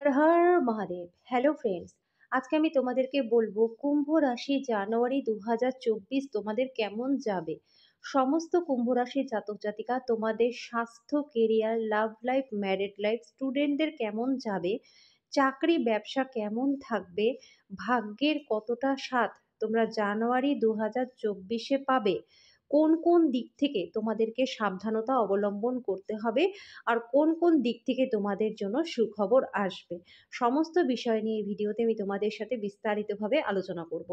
Har Har Mahadev. Hello friends, আজকে আমি তোমাদেরকে বলবো কুম্ভ রাশি জানুয়ারি 2024 তোমাদের কেমন যাবে। সমস্ত কুম্ভ রাশির জাতক জাতিকা তোমাদের স্বাস্থ্য, career, love life, married life, স্টুডেন্টদের কেমন যাবে, চাকরি ব্যবসা কেমন থাকবে, ভাগ্যের কতটা সাথ তোমরা জানুয়ারি 2024-এ পাবে, কোন কোন দিক থেকে তোমাদেরকে সাবধানতা অবলম্বন করতে হবে, আর কোন কোন দিক থেকে তোমাদের জন্য সুখবর আসবে, সমস্ত বিষয় নিয়ে ভিডিওতে আমি তোমাদের সাথে বিস্তারিতভাবে আলোচনা করব।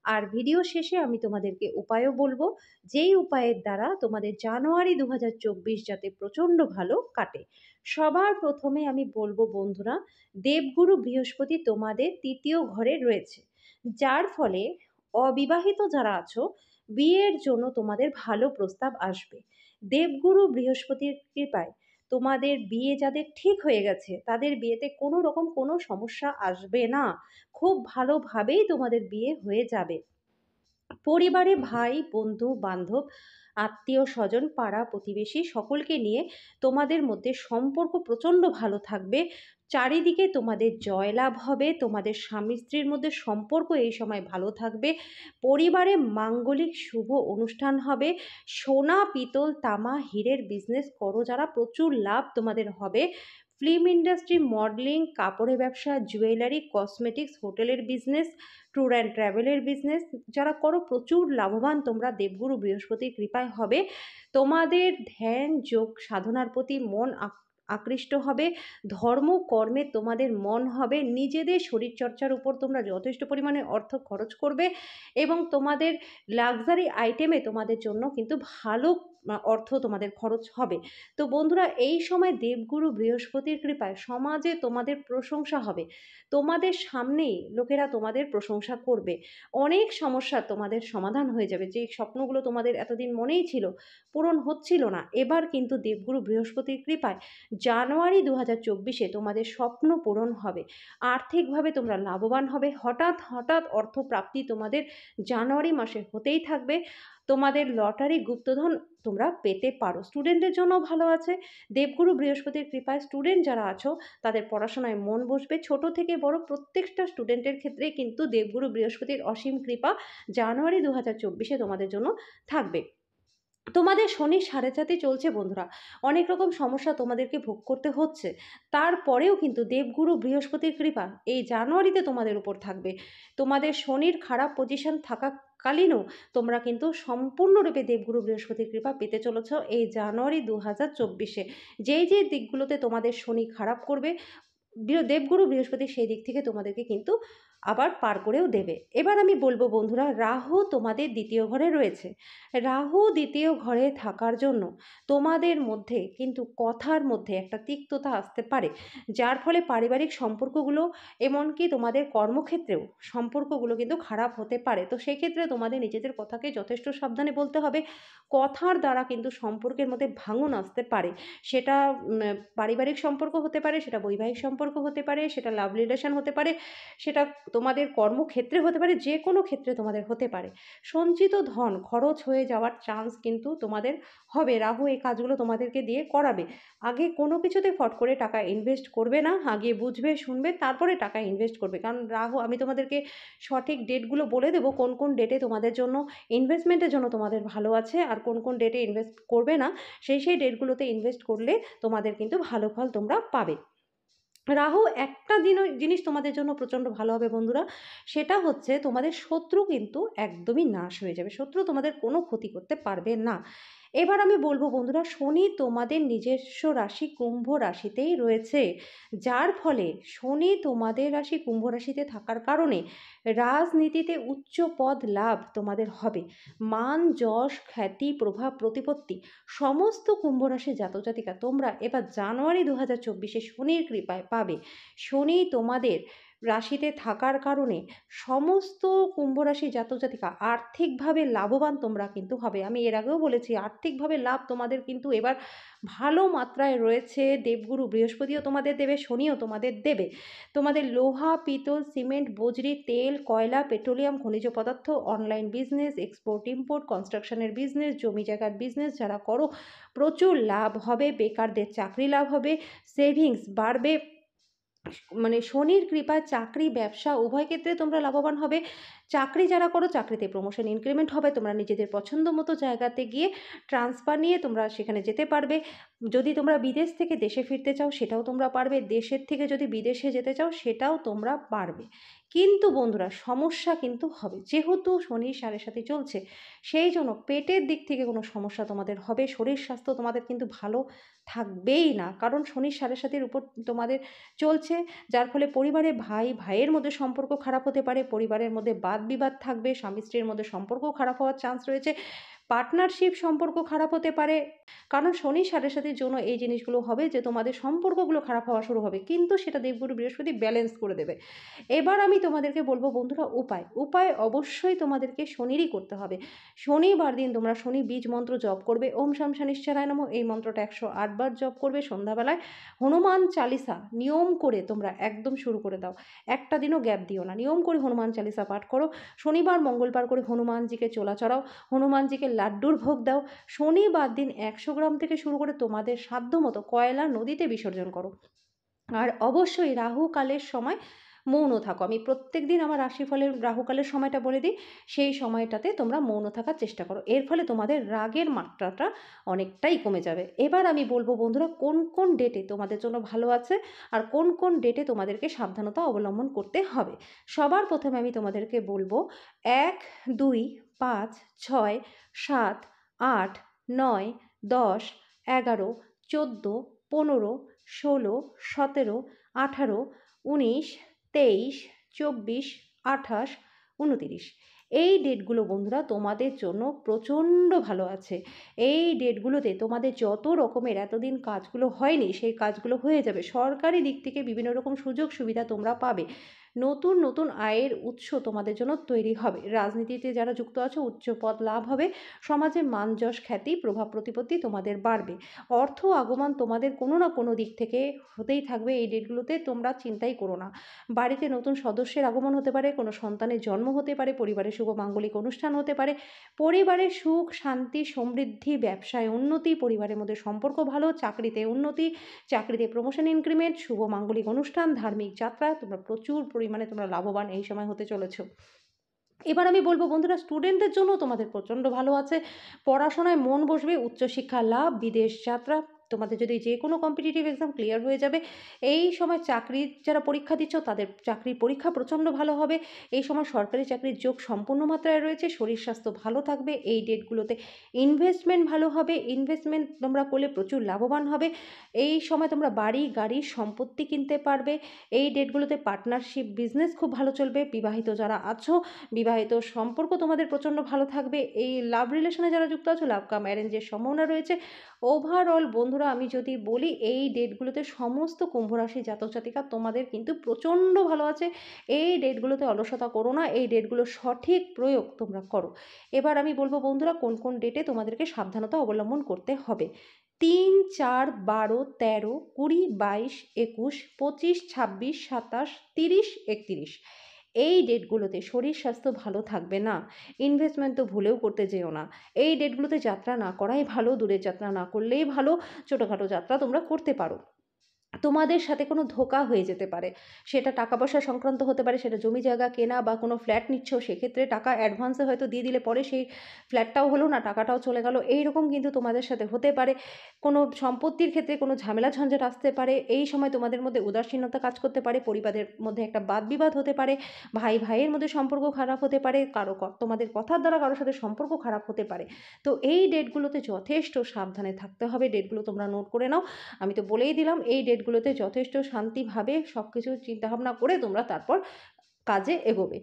আর ভিডিও শেষে আমি তোমাদেরকে উপায়ও বলবো, যেই উপায়ের দ্বারা তোমাদের জানুয়ারি 2024 যাতে প্রচণ্ড ভালো কাটে। সবার প্রথমে আমি বলবো বন্ধুরা, দেবগুরু বৃহস্পতি তোমাদের তৃতীয় ঘরে রয়েছে, যার ফলে অবিবাহিত যারা আছো বিয়ের জন্য তোমাদের ভালো প্রস্তাব আসবে। দেবগুরু বৃহস্পতির কৃপায় তোমাদের বিয়ে যাদের ঠিক হয়ে গেছে তাদের বিয়েতে কোনো রকম কোনো সমস্যা আসবে না, খুব ভালোভাবেই তোমাদের বিয়ে হয়ে যাবে। পরিবারে ভাই, বন্ধু, বান্ধব, আত্মীয় স্বজন, পাড়া প্রতিবেশী সকলকে নিয়ে তোমাদের মধ্যে সম্পর্ক প্রচণ্ড ভালো থাকবে। চারিদিকে তোমাদের জয়লাভ হবে, তোমাদের স্বামী স্ত্রীর মধ্যে সম্পর্ক এই সময় ভালো থাকবে। পরিবারে মাঙ্গলিক শুভ অনুষ্ঠান হবে। সোনা, পিতল, তামা, হীরের বিজনেস করো যারা, প্রচুর লাভ তোমাদের হবে। ফিল্ম ইন্ডাস্ট্রি, মডেলিং, কাপড়ের ব্যবসা, জুয়েলারি, কসমেটিক্স, হোটেলের বিজনেস, ট্যুর অ্যান্ড ট্রাভেলের বিজনেস যারা করো, প্রচুর লাভবান তোমরা দেবগুরু বৃহস্পতির কৃপায় হবে। তোমাদের ধ্যান যোগ সাধনার প্রতি মন আকৃষ্ট হবে। ধর্ম কর্মে তোমাদের মন হবে। নিজেদের শরীরচর্চার উপর তোমরা যথেষ্ট পরিমাণে অর্থ খরচ করবে এবং তোমাদের লাক্সারি আইটেমে তোমাদের জন্য কিন্তু ভালো অর্থ তোমাদের খরচ হবে। তো বন্ধুরা, এই সময় দেবগুরু বৃহস্পতির কৃপায় সমাজে তোমাদের প্রশংসা হবে। তোমাদের সামনেই লোকেরা তোমাদের প্রশংসা করবে। অনেক সমস্যা তোমাদের সমাধান হয়ে যাবে। যে স্বপ্নগুলো তোমাদের এতদিন মনেই ছিল, পূরণ হচ্ছিল না, এবার কিন্তু দেবগুরু বৃহস্পতির কৃপায় জানুয়ারি 2024-এ তোমাদের স্বপ্ন পূরণ হবে। আর্থিকভাবে তোমরা লাভবান হবে। হঠাৎ হঠাৎ অর্থপ্রাপ্তি তোমাদের জানুয়ারি মাসে হতেই থাকবে। তোমাদের লটারি, গুপ্তধন তোমরা পেতে পারো। স্টুডেন্টদের জন্য ভালো আছে। দেবগুরু বৃহস্পতির কৃপায় স্টুডেন্ট যারা আছো তাদের পড়াশোনায় মন বসবে। ছোট থেকে বড় প্রত্যেকটা স্টুডেন্টের ক্ষেত্রে কিন্তু দেবগুরু বৃহস্পতির অসীম কৃপা জানুয়ারি 2024-এ তোমাদের জন্য থাকবে। তোমাদের শনি 4.5 চলছে বন্ধুরা, অনেক রকম সমস্যা তোমাদেরকে ভোগ করতে হচ্ছে। তারপরেও কিন্তু দেবগুরু বৃহস্পতির কৃপা এই জানুয়ারিতে তোমাদের উপর থাকবে। তোমাদের শনির খারাপ পজিশন থাকাকালীনও তোমরা কিন্তু সম্পূর্ণরূপে দেবগুরু বৃহস্পতির কৃপা পেতে চলেছ এই জানুয়ারি 2024-এ। যেই যেই দিকগুলোতে তোমাদের শনি খারাপ করবে, দেবগুরু বৃহস্পতি সেই দিক থেকে তোমাদেরকে কিন্তু আবার পার করেও দেবে। এবার আমি বলবো বন্ধুরা, রাহু তোমাদের দ্বিতীয় ঘরে রয়েছে। রাহু দ্বিতীয় ঘরে থাকার জন্য তোমাদের মধ্যে কিন্তু কথার মধ্যে একটা তিক্ততা আসতে পারে, যার ফলে পারিবারিক সম্পর্কগুলো, এমনকি তোমাদের কর্মক্ষেত্রেও সম্পর্কগুলো কিন্তু খারাপ হতে পারে। তো সেক্ষেত্রে তোমাদের নিজেদের কথাকে যথেষ্ট সাবধানে বলতে হবে। কথার দ্বারা কিন্তু সম্পর্কের মধ্যে ভাঙন আসতে পারে। সেটা পারিবারিক সম্পর্ক হতে পারে, সেটা বৈবাহিক সম্পর্ক হতে পারে, সেটা লাভ রিলেশন হতে পারে, সেটা তোমাদের কর্মক্ষেত্রে হতে পারে, যে কোনো ক্ষেত্রে তোমাদের হতে পারে। সঞ্চিত ধন খরচ হয়ে যাওয়ার চান্স কিন্তু তোমাদের হবে। রাহু এই কাজগুলো তোমাদেরকে দিয়ে করাবে। আগে কোনো কিছুতে ফট করে টাকা ইনভেস্ট করবে না, আগে বুঝবে শুনবে তারপরে টাকা ইনভেস্ট করবে। কারণ রাহু, আমি তোমাদেরকে সঠিক ডেটগুলো বলে দেবো কোন কোন ডেটে তোমাদের জন্য ইনভেস্টমেন্টের জন্য তোমাদের ভালো আছে আর কোন কোন ডেটে ইনভেস্ট করবে না। সেই ডেটগুলোতে ইনভেস্ট করলে তোমাদের কিন্তু ভালো ফল তোমরা পাবে। রাহু একটা জিনিস তোমাদের জন্য প্রচণ্ড ভালো হবে বন্ধুরা, সেটা হচ্ছে তোমাদের শত্রু কিন্তু একদমই নাশ হয়ে যাবে। শত্রু তোমাদের কোনো ক্ষতি করতে পারবে না। এবার আমি বলবো বন্ধুরা, শনি তোমাদের নিজস্ব রাশি কুম্ভ রাশিতেই রয়েছে, যার ফলে শনি তোমাদের রাশি কুম্ভ রাশিতে থাকার কারণে রাজনীতিতে উচ্চ পদ লাভ তোমাদের হবে। মান, যশ, খ্যাতি, প্রভাব, প্রতিপত্তি সমস্ত কুম্ভ রাশির জাতক জাতিকা তোমরা এবার জানুয়ারি 2024-এ শনির কৃপায় পাবে। শনি তোমাদের রাশিতে থাকার কারণে সমস্ত কুম্ভ রাশির জাতক জাতিকা আর্থিকভাবে লাভবান তোমরা কিন্তু হবে। আমি এর আগেও বলেছি, আর্থিকভাবে লাভ তোমাদের কিন্তু এবার ভালো মাত্রায় রয়েছে। দেবগুরু বৃহস্পতিও তোমাদের দেবে, শনিও তোমাদের দেবে। তোমাদের লোহা, পিতল, সিমেন্ট, বজরি, তেল, কয়লা, পেট্রোলিয়াম, খনিজ পদার্থ, অনলাইন বিজনেস, এক্সপোর্ট ইম্পোর্ট, কনস্ট্রাকশনের বিজনেস, জমি জায়গার বিজনেস যারা করো, প্রচুর লাভ হবে। বেকারদের চাকরি লাভ হবে, সেভিংস বাড়বে, মানে শনির কৃপায় চাকরি, ব্যবসা উভয় ক্ষেত্রে তোমরা লাভবান হবে। চাকরি যারা করো চাকরিতে প্রমোশন ইনক্রিমেন্ট হবে। তোমরা নিজেদের পছন্দ মতো জায়গাতে গিয়ে ট্রান্সফার নিয়ে তোমরা সেখানে যেতে পারবে। যদি তোমরা বিদেশ থেকে দেশে ফিরতে চাও সেটাও তোমরা পারবে। দেশের থেকে যদি বিদেশে যেতে চাও সেটাও তোমরা পারবে। কিন্তু বন্ধুরা সমস্যা কিন্তু হবে। যেহেতু শনি 7.5 চলছে, সেই জন্য পেটের দিক থেকে কোনো সমস্যা তোমাদের হবে। শরীর স্বাস্থ্য তোমাদের কিন্তু ভালো থাকবেই না। কারণ শনি 7.5 উপর তোমাদের চলছে, যার ফলে পরিবারে ভাই ভাইয়ের মধ্যে সম্পর্ক খারাপ হতে পারে, পরিবারের মধ্যে বাদ বিবাদ থাকবে, স্বামী স্ত্রীর মধ্যে সম্পর্কও খারাপ হওয়ার চান্স রয়েছে, পার্টনারশিপ সম্পর্ক খারাপ হতে পারে। কারণ শনি 7.5 জন্য এই জিনিসগুলো হবে যে তোমাদের সম্পর্কগুলো খারাপ হওয়া শুরু হবে, কিন্তু সেটা দেবগুরু বৃহস্পতি ব্যালেন্স করে দেবে। এবার আমি তোমাদেরকে বলবো বন্ধুরা উপায় অবশ্যই তোমাদেরকে শনিরই করতে হবে। শনিবার দিন তোমরা শনি বীজ মন্ত্র জপ করবে, ওম শাম শনিশ্চরায় নমঃ, এই মন্ত্রটা 108 বার জপ করবে। সন্ধ্যাবেলায় হনুমান চালিসা নিয়ম করে তোমরা একদম শুরু করে দাও। একটা দিনও গ্যাপ দিও না, নিয়ম করে হনুমান চালিসা পাঠ করো। শনিবার মঙ্গলবার করে হনুমানজিকে চোলা চড়াও, হনুমানজিকে লাড্ডুর ভোগ দাও। শনিবার দিন 100 গ্রাম থেকে শুরু করে তোমাদের সাধ্যমতো কয়লা নদীতে বিসর্জন করো। আর অবশ্যই রাহুকালের সময় মৌন থাকো। আমি প্রত্যেক দিন আমার রাশিফলের রাহুকালের সময়টা বলে দিই, সেই সময়টাতে তোমরা মৌন থাকার চেষ্টা করো। এর ফলে তোমাদের রাগের মাত্রাটা অনেকটাই কমে যাবে। এবার আমি বলবো বন্ধুরা কোন কোন ডেটে তোমাদের জন্য ভালো আছে আর কোন কোন ডেটে তোমাদেরকে সাবধানতা অবলম্বন করতে হবে। সবার প্রথমে আমি তোমাদেরকে বলবো 1, 2, 5, 6, 7, 8, 9, 10, 11, 14, 15, 16, 17, 18, 19, 23, 24, 28, 29। এই ডেটগুলো বন্ধুরা তোমাদের জন্য প্রচণ্ড ভালো আছে। এই ডেটগুলোতে তোমাদের যত রকমের এতদিন কাজগুলো হয়নি সেই কাজগুলো হয়ে যাবে। সরকারি দিক থেকে বিভিন্ন রকম সুযোগ সুবিধা তোমরা পাবে। নতুন নতুন আয়ের উৎস তোমাদের জন্য তৈরি হবে। রাজনীতিতে যারা যুক্ত আছো উচ্চ পদ লাভ হবে। সমাজে মান যশ খ্যাতি প্রভাব প্রতিপত্তি তোমাদের বাড়বে। অর্থ আগমন তোমাদের কোনো না কোনো দিক থেকে হতেই থাকবে। এই ডেটগুলোতে তোমরা চিন্তাই করো না। বাড়িতে নতুন সদস্যের আগমন হতে পারে, কোনো সন্তানের জন্ম হতে পারে, পরিবারে শুভ মাঙ্গলিক অনুষ্ঠান হতে পারে, পরিবারের সুখ শান্তি সমৃদ্ধি, ব্যবসায় উন্নতি, পরিবারের মধ্যে সম্পর্ক ভালো, চাকরিতে উন্নতি, চাকরিতে প্রমোশন ইনক্রিমেন্ট, শুভ মাঙ্গলিক অনুষ্ঠান, ধার্মিক যাত্রা, তোমরা প্রচুর পরিমাণে তোমরা লাভবান এই সময় হতে চলেছো। এবার আমি বলবো বন্ধুরা স্টুডেন্টদের জন্য তোমাদের প্রচণ্ড ভালো আছে। পড়াশোনায় মন বসবে, উচ্চশিক্ষা লাভ, বিদেশ যাত্রা, তোমাদের যদি যে কোনো কম্পিটিটিভ এক্সাম ক্লিয়ার হয়ে যাবে। এই সময় চাকরির যারা পরীক্ষা দিচ্ছ তাদের চাকরির পরীক্ষা প্রচণ্ড ভালো হবে। এই সময় সরকারি চাকরির যোগ সম্পূর্ণ মাত্রায় রয়েছে। শরীর স্বাস্থ্য ভালো থাকবে। এই ডেটগুলোতে ইনভেস্টমেন্ট ভালো হবে, ইনভেস্টমেন্ট তোমরা করলে প্রচুর লাভবান হবে। এই সময় তোমরা বাড়ি গাড়ি সম্পত্তি কিনতে পারবে। এই ডেটগুলোতে পার্টনারশিপ বিজনেস খুব ভালো চলবে। বিবাহিত যারা আছো বিবাহিত সম্পর্ক তোমাদের প্রচণ্ড ভালো থাকবে। এই লাভ রিলেশনে যারা যুক্ত আছো লাভ কাম অ্যারেঞ্জের সম্ভাবনা রয়েছে। ওভারঅল বন্ধুরা আমি যদি বলি এই ডেটগুলোতে সমস্ত কুম্ভ রাশি জাতক জাতিকা তোমাদের কিন্তু প্রচণ্ড ভালো আছে। এই ডেটগুলোতে অলসতা করো না, এই ডেটগুলোর সঠিক প্রয়োগ তোমরা করো। এবার আমি বলবো বন্ধুরা কোন কোন ডেটে তোমাদেরকে সাবধানতা অবলম্বন করতে হবে। 3, 4, 12, 13, 20, 22, 21, 25, 26, 27, 30, 31। এই ডেটগুলোতে শরীর স্বাস্থ্য ভালো থাকবে না। ইনভেস্টমেন্ট তো ভুলেও করতে যেও না। এই ডেটগুলোতে যাত্রা না করাই ভালো, দূরের যাত্রা না করলেই ভালো। ছোটোখাটো যাত্রা তোমরা করতে পারো। তোমাদের সাথে কোনো ধোঁকা হয়ে যেতে পারে। সেটা টাকা পয়সা সংক্রান্ত হতে পারে, সেটা জমি জায়গা কেনা বা কোনো ফ্ল্যাট নিচ্ছ সেক্ষেত্রে টাকা অ্যাডভান্সে হয়তো দিয়ে দিলে পরে সেই ফ্ল্যাটটাও হলো না, টাকাটাও চলে গেল। এইরকম কিন্তু তোমাদের সাথে হতে পারে। কোনো সম্পত্তির ক্ষেত্রে কোনো ঝামেলা ঝঞ্ঝাট আসতে পারে। এই সময় তোমাদের মধ্যে উদাসীনতা কাজ করতে পারে, পরিবারের মধ্যে একটা বাদ বিবাদ হতে পারে, ভাই ভাইয়ের মধ্যে সম্পর্ক খারাপ হতে পারে, তোমাদের কথার দ্বারা কারোর সাথে সম্পর্ক খারাপ হতে পারে। তো এই ডেটগুলোতে যথেষ্ট সাবধানে থাকতে হবে। ডেটগুলো তোমরা নোট করে নাও। আমি তো বলেই দিলাম এই ডেটগুলোতে যথেষ্ট শান্তিভাবে সব কিছু চিন্তাভাবনা করে তোমরা তারপর কাজে এগোবে।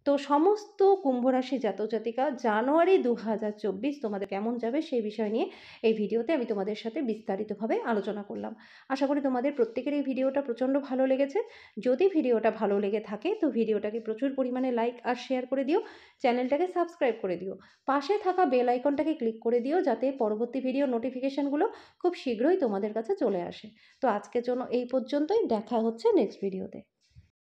তো সমস্ত কুম্ভ রাশি জাতক জাতিকা জানুয়ারি 2024 তোমাদের কেমন যাবে সেই বিষয় নিয়ে এই ভিডিওতে আমি তোমাদের সাথে বিস্তারিতভাবে আলোচনা করলাম। আশা করি তোমাদের প্রত্যেকের এই ভিডিওটা প্রচণ্ড ভালো লেগেছে। যদি ভিডিওটা ভালো লেগে থাকে তো ভিডিওটাকে প্রচুর পরিমাণে লাইক আর শেয়ার করে দিও, চ্যানেলটাকে সাবস্ক্রাইব করে দিও, পাশে থাকা বেল আইকনটাকে ক্লিক করে দিও যাতে পরবর্তী ভিডিও নোটিফিকেশানগুলো খুব শীঘ্রই তোমাদের কাছে চলে আসে। তো আজকের জন্য এই পর্যন্তই, দেখা হচ্ছে নেক্সট ভিডিওতে।